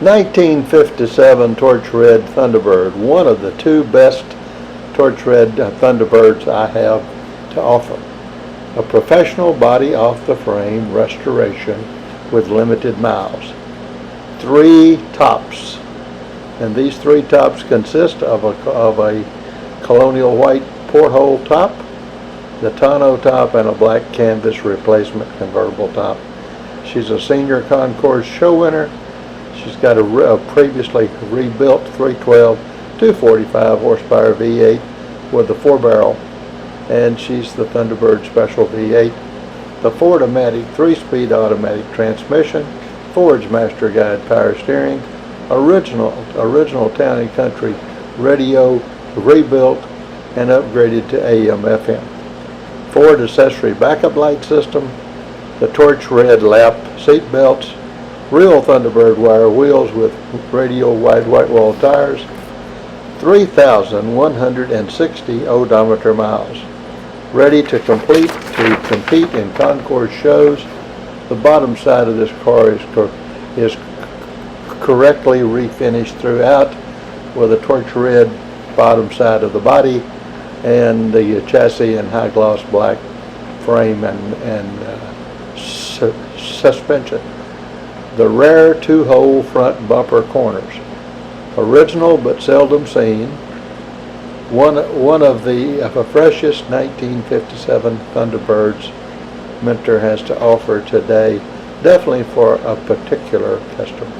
1957 Torch Red Thunderbird, one of the two best Torch Red Thunderbirds I have to offer. A professional body off the frame restoration with limited miles. 3 tops, and these 3 tops consist of a Colonial white Porthole top, the Tonneau top, and a black canvas replacement convertible top. She's a senior Concours show winner. She's got a previously rebuilt 312 245 horsepower V8 with a 4-barrel, and she's the Thunderbird Special V8. The Ford-O-Matic 3-speed automatic transmission, Ford's Masterguide power steering, original Town & Country radio, rebuilt and upgraded to AM/FM. Ford Accessory backup light system, the Torch Red lap seat belts, real Thunderbird wire wheels with radial wide white wall tires, 3,160 odometer miles. Ready to compete in Concours shows. The bottom side of this car is correctly refinished throughout with a Torch Red bottom side of the body and the chassis in high gloss black frame and suspension. The rare 2-hole front bumper corners, original but seldom seen. One of the Freshest 1957 Thunderbirds Mentor has to offer today, definitely for a particular customer.